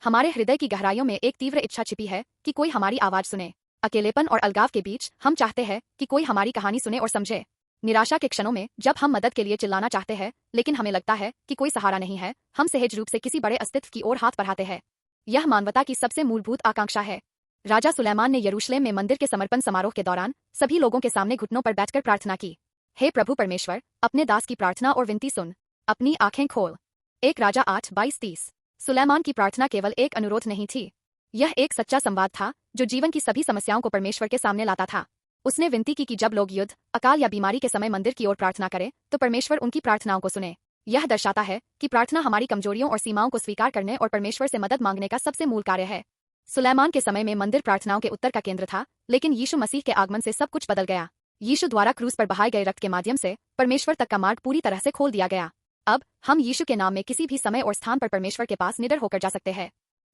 हमारे हृदय की गहराइयों में एक तीव्र इच्छा छिपी है कि कोई हमारी आवाज सुने। अकेलेपन और अलगाव के बीच हम चाहते हैं कि कोई हमारी कहानी सुने और समझे। निराशा के क्षणों में जब हम मदद के लिए चिल्लाना चाहते हैं लेकिन हमें लगता है कि कोई सहारा नहीं है, हम सहज रूप से किसी बड़े अस्तित्व की ओर हाथ बढ़ाते हैं। यह मानवता की सबसे मूलभूत आकांक्षा है। राजा सुलेमान ने यरूशलेम में मंदिर के समर्पण समारोह के दौरान सभी लोगों के सामने घुटनों पर बैठकर प्रार्थना की। हे प्रभु परमेश्वर, अपने दास की प्रार्थना और विनती सुन, अपनी आंखें खोल। एक राजा 8:22-30। सुलेमान की प्रार्थना केवल एक अनुरोध नहीं थी, यह एक सच्चा संवाद था जो जीवन की सभी समस्याओं को परमेश्वर के सामने लाता था। उसने विनती की कि जब लोग युद्ध, अकाल या बीमारी के समय मंदिर की ओर प्रार्थना करें तो परमेश्वर उनकी प्रार्थनाओं को सुने। यह दर्शाता है कि प्रार्थना हमारी कमजोरियों और सीमाओं को स्वीकार करने और परमेश्वर से मदद मांगने का सबसे मूल कार्य है। सुलेमान के समय में मंदिर प्रार्थनाओं के उत्तर का केंद्र था, लेकिन यीशु मसीह के आगमन से सब कुछ बदल गया। यीशु द्वारा क्रूस पर बहाए गए रक्त के माध्यम से परमेश्वर तक का मार्ग पूरी तरह से खोल दिया गया। अब हम यीशु के नाम में किसी भी समय और स्थान पर परमेश्वर के पास निडर होकर जा सकते हैं।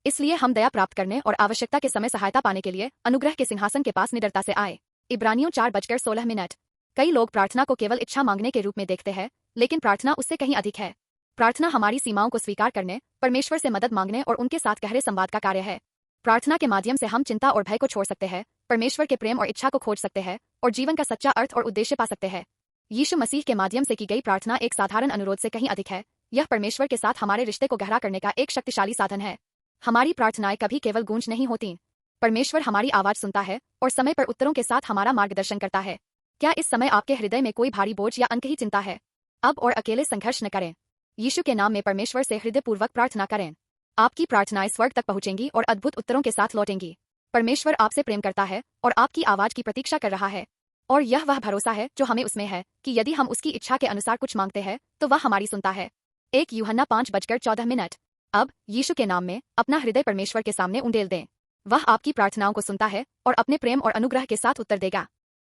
इसलिए हम दया प्राप्त करने और आवश्यकता के समय सहायता पाने के लिए अनुग्रह के सिंहासन के पास निडरता से आए। इब्रानियों 4:16। कई लोग प्रार्थना को केवल इच्छा मांगने के रूप में देखते हैं, लेकिन प्रार्थना उससे कहीं अधिक है। प्रार्थना हमारी सीमाओं को स्वीकार करने, परमेश्वर से मदद मांगने और उनके साथ गहरे संवाद का कार्य है। प्रार्थना के माध्यम से हम चिंता और भय को छोड़ सकते हैं, परमेश्वर के प्रेम और इच्छा को खोज सकते हैं और जीवन का सच्चा अर्थ और उद्देश्य पा सकते हैं। यीशु मसीह के माध्यम से की गई प्रार्थना एक साधारण अनुरोध से कहीं अधिक है। यह परमेश्वर के साथ हमारे रिश्ते को गहरा करने का एक शक्तिशाली साधन है। हमारी प्रार्थनाएं कभी केवल गूंज नहीं होती। परमेश्वर हमारी आवाज सुनता है और समय पर उत्तरों के साथ हमारा मार्गदर्शन करता है। क्या इस समय आपके हृदय में कोई भारी बोझ या अनकही चिंता है? अब और अकेले संघर्ष न करें। यीशु के नाम में परमेश्वर से हृदयपूर्वक प्रार्थना करें। आपकी प्रार्थनाएं स्वर्ग तक पहुंचेंगी और अद्भुत उत्तरों के साथ लौटेंगी। परमेश्वर आपसे प्रेम करता है और आपकी आवाज की प्रतीक्षा कर रहा है। और यह वह भरोसा है जो हमें उसमें है कि यदि हम उसकी इच्छा के अनुसार कुछ मांगते हैं तो वह हमारी सुनता है। 1 यूहन्ना 5:14। अब यीशु के नाम में अपना हृदय परमेश्वर के सामने उंडेल दें। वह आपकी प्रार्थनाओं को सुनता है और अपने प्रेम और अनुग्रह के साथ उत्तर देगा।